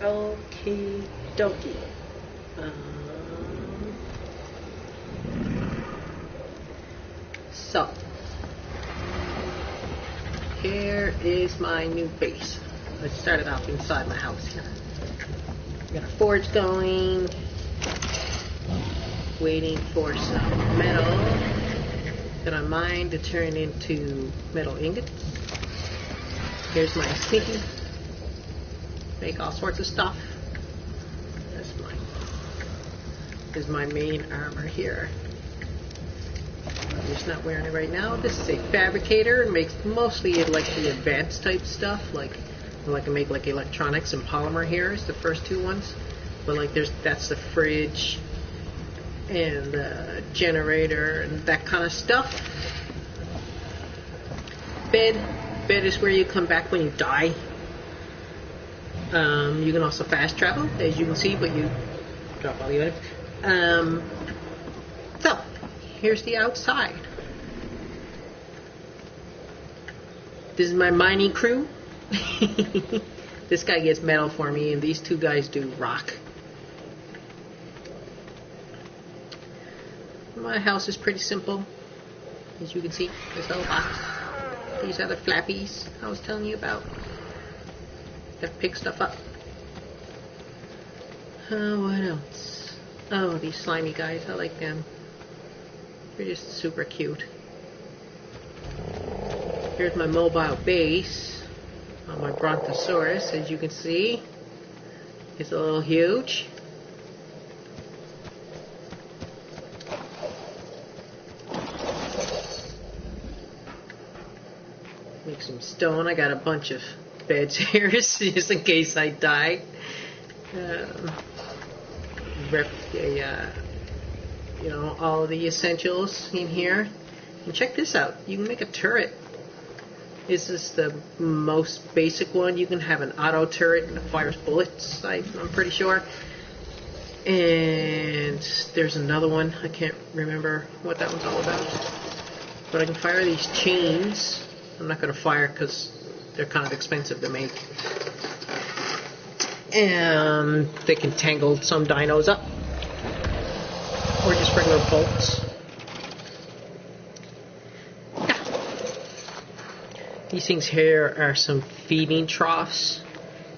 Okie dokie. Um, so, here is my new base. I started off inside my house here. Got a forge going, waiting for some metal that I mine to turn into metal ingots. Here's my sneaky. Make all sorts of stuff. This is my main armor here. I'm just not wearing it right now. This is a fabricator. It makes mostly like the advanced type stuff. Like I can make like electronics and polymer here is the first two ones. But like that's the fridge and the generator and that kind of stuff. Bed is where you come back when you die. You can also fast travel, as you can see, but you drop all the items. So, here's the outside. This is my mining crew. This guy gets metal for me, and these two guys do rock. My house is pretty simple, as you can see. This little box. These are the flappies I was telling you about that pick stuff up. What else? Oh, these slimy guys. I like them. They're just super cute. Here's my mobile base on my Brontosaurus, as you can see. It's a little huge. Make some stone. I got a bunch of beds here just in case I die. You know, all of the essentials in here. And check this out. You can make a turret. This is the most basic one. You can have an auto turret and it fires bullets, I'm pretty sure. And there's another one. I can't remember what that one's all about. But I can fire these chains. I'm not going to fire because they're kind of expensive to make. And they can tangle some dinos up. Or just regular bolts. Yeah. These things here are some feeding troughs.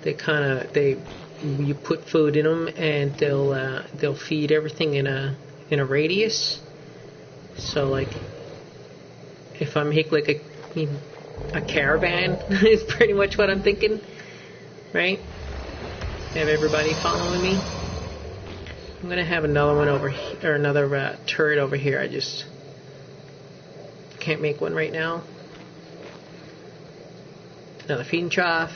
You put food in them and they'll feed everything in a radius. So like if I make like a caravan is pretty much what I'm thinking, right? Have everybody following me. I'm gonna have another one over here, or another turret over here. I just can't make one right now. Another feeding trough.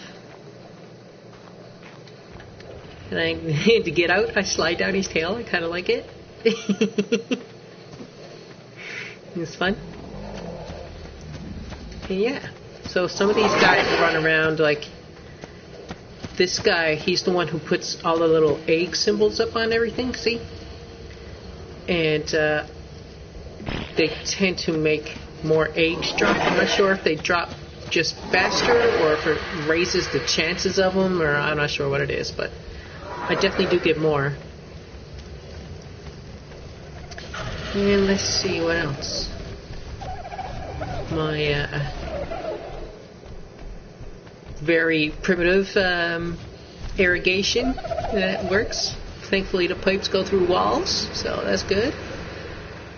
And to get out, I slide down his tail. I kind of like it. It's fun. And yeah, so some of these guys run around like this guy. He's the one who puts all the little egg symbols up on everything, see? And they tend to make more eggs drop. I'm not sure if they drop just faster or if it raises the chances of them, or I'm not sure what it is, but I definitely do get more. And let's see what else. My very primitive irrigation that works. Thankfully the pipes go through walls, so that's good.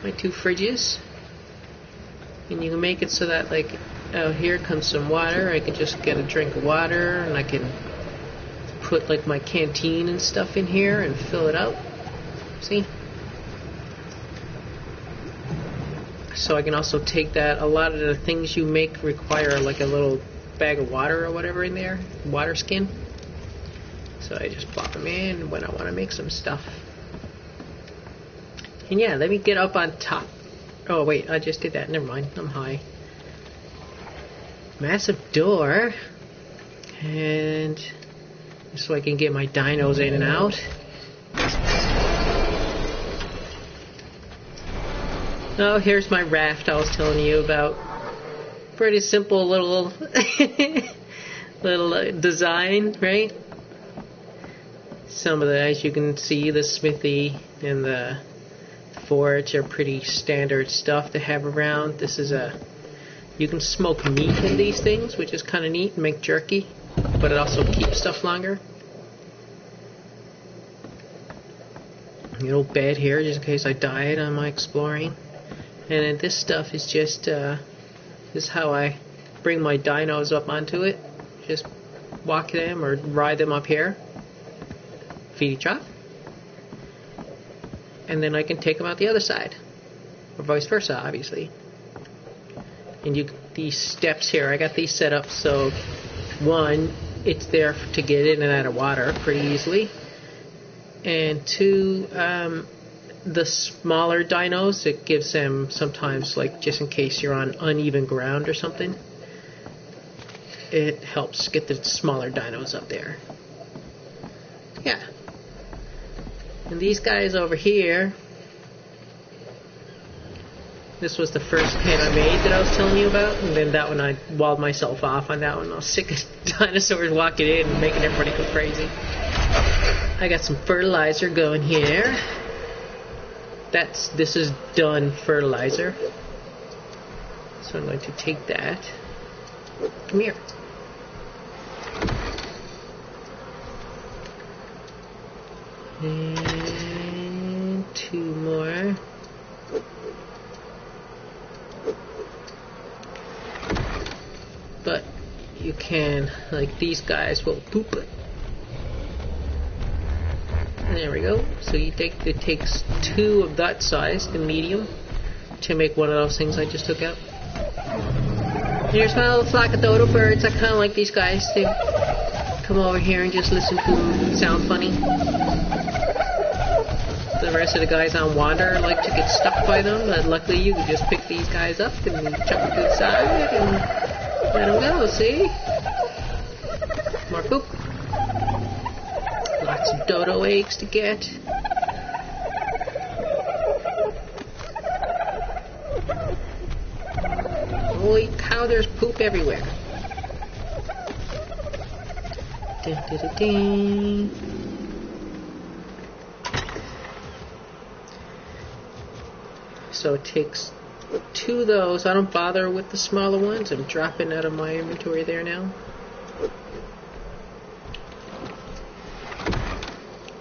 My two fridges. And you can make it so that like out here comes some water. I can just get a drink of water, and I can put like my canteen and stuff in here and fill it out. See? So I can also take that. A lot of the things you make require like a little bag of water or whatever in there, water skin. So I just plop them in when I want to make some stuff. And yeah, let me get up on top. Oh wait, I just did that. Never mind, I'm high. Massive door, and so I can get my dinos in and out. Oh, here's my raft I was telling you about. Pretty simple little design, right? some of the, as you can see, the smithy and the forge are pretty standard stuff to have around. This is you can smoke meat in these things, which is kind of neat, and make jerky, but it also keeps stuff longer. A little bed here, just in case I died on my exploring. And then this stuff is just, this is how I bring my dinos up onto it. Just walk them or ride them up here. Feed drop. And then I can take them out the other side. Or vice versa, obviously. And these steps here, I got these set up so, one, it's there to get in and out of water pretty easily. And two, the smaller dinos, it gives them sometimes, like, just in case you're on uneven ground or something, it helps get the smaller dinos up there. Yeah. And these guys over here, this was the first pen I made that I was telling you about, and then that one I walled myself off on that one. I was sick of dinosaurs walking in and making everybody go crazy. I got some fertilizer going here. This is done fertilizer. So I'm going to take that. Come here. And two more. But you can, like these guys will poop it. There we go. So it takes two of that size, the medium, to make one of those things I just took out. Here's my little flock of dodo birds. I kind of like these guys. They come over here and just listen to them sound funny. The rest of the guys on wander like to get stuck by them, but luckily you can just pick these guys up and chuck them to the side and let them go, see? More poop. Lots of dodo eggs to get. Holy cow, there's poop everywhere. Dun, dun, dun, dun. So it takes two of those. I don't bother with the smaller ones. I'm dropping out of my inventory there now.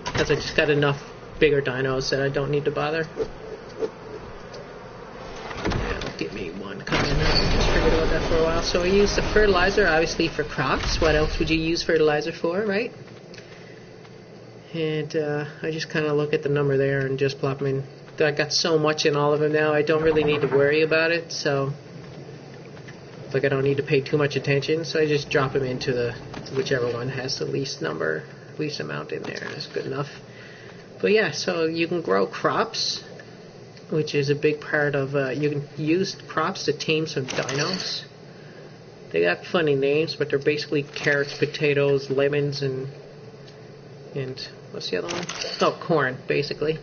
Because I just got enough bigger dinos that I don't need to bother. That'll give me one coming. I just forget about that for a while. So I use the fertilizer obviously for crops. What else would you use fertilizer for, right? And I just kind of look at the number there and just plop them in. I got so much in all of them now, I don't really need to worry about it. So, like, I don't need to pay too much attention. So I just drop them into the whichever one has the least amount in there. That's good enough. But yeah, so you can grow crops, which is a big part of. You can use crops to tame some dinos. They got funny names, but they're basically carrots, potatoes, lemons, and what's the other one? Oh, corn, basically.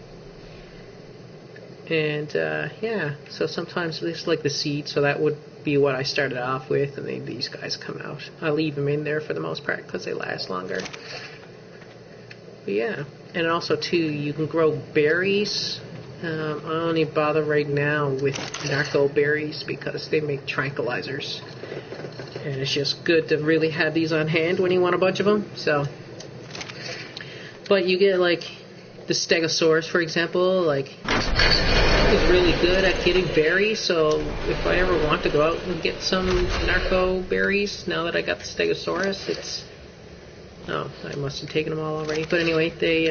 And yeah, so sometimes this is like the seed, so that would be what I started off with, and then these guys come out. I leave them in there for the most part because they last longer. But yeah, and also too, you can grow berries. I only bother right now with narco berries because they make tranquilizers, and it's just good to really have these on hand when you want a bunch of them. So, but you get like the Stegosaurus, for example, like is really good at getting berries. So if I ever want to go out and get some narco berries, now that I got the Stegosaurus, it's I must have taken them all already. But anyway, they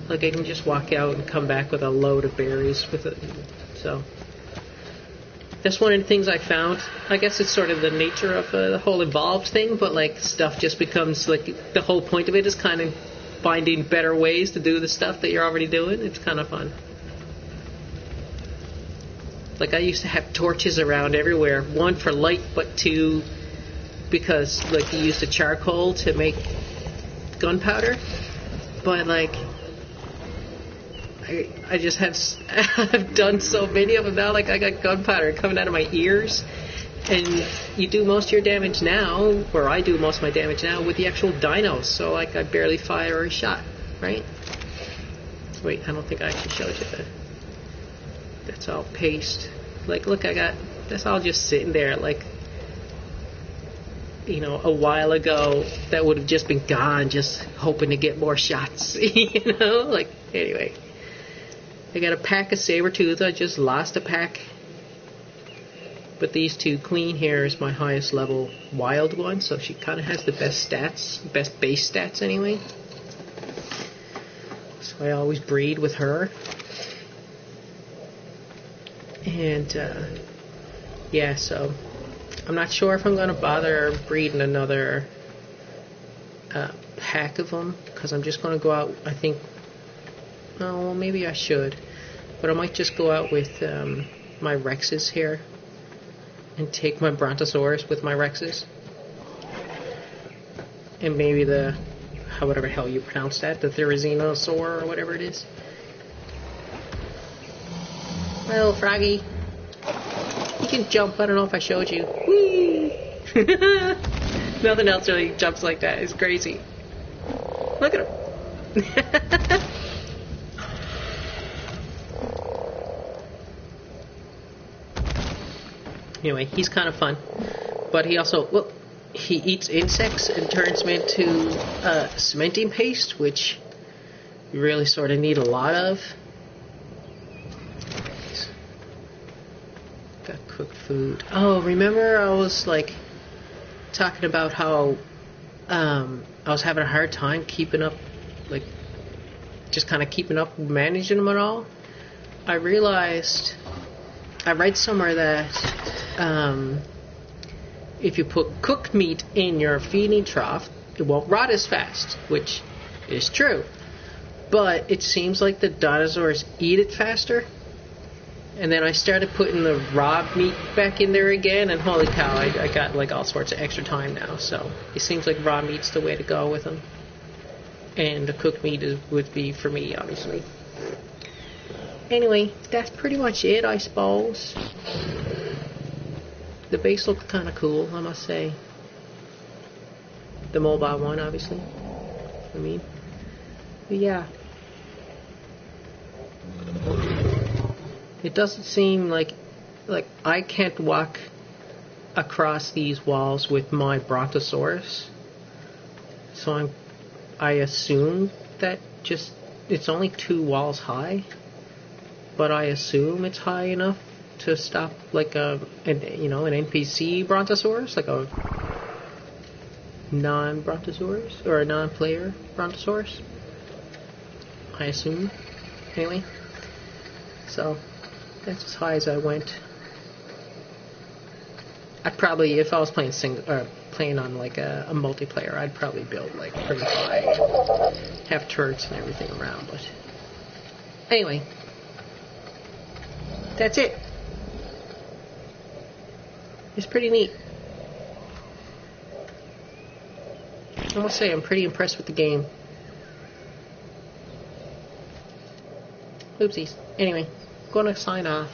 like I can just walk out and come back with a load of berries with it. So that's one of the things I found. I guess it's sort of the nature of the whole evolved thing, but like stuff just becomes like the whole point of it is kind of finding better ways to do the stuff that you're already doing. It's kind of fun. Like I used to have torches around everywhere. One for light, but two because like you used the charcoal to make gunpowder. But like I just have I've done so many of them now. Like I got gunpowder coming out of my ears, and you do most of your damage now, or I do most of my damage now with the actual dinos. So like I barely fire a shot. right? Wait, I don't think I actually showed you that. That's all paste. Like, look, that's all just sitting there, like, you know, a while ago that would have just been gone, just hoping to get more shots, you know? Like, anyway. I got a pack of saber-tooth. I just lost a pack. But these two, Queen here is my highest level wild one, so she kind of has the best stats, best base stats anyway. So I always breed with her. And, yeah, so I'm not sure if I'm going to bother breeding another pack of them, because I'm just going to go out, I think, oh, well, maybe I should, but I might just go out with my Rexes here and take my Brontosaurus with my Rexes, and maybe whatever the hell you pronounce that, the Therizinosaur or whatever it is. Well, Froggy, you can jump. I don't know if I showed you. Whee! Nothing else really jumps like that. It's crazy. Look at him. Anyway, he's kind of fun. But he also, well, he eats insects and turns them into cementing paste, which you really sort of need a lot of. Got cooked food. Oh, remember I was like talking about how I was having a hard time keeping up, like just kind of keeping up managing them at all? I realized, I read somewhere that if you put cooked meat in your feeding trough, it won't rot as fast, which is true. But it seems like the dinosaurs eat it faster. And then I started putting the raw meat back in there again, and holy cow, I got like all sorts of extra time now. So it seems like raw meat's the way to go with them. And the cooked meat would be for me, obviously. Anyway, that's pretty much it, I suppose. The base looks kind of cool, I must say. The mobile one, obviously. I mean, but yeah. It doesn't seem like I can't walk across these walls with my Brontosaurus. So I assume that it's only 2 walls high, but I assume it's high enough to stop like an NPC Brontosaurus, like a non-Brontosaurus or a non-player Brontosaurus. I assume. Anyway, so that's as high as I went. I'd probably, if I was playing playing on like a multiplayer, I'd probably build like pretty high, have turrets and everything around. But anyway, that's it. It's pretty neat. I must say I'm pretty impressed with the game. Oopsies. Anyway, gonna sign off.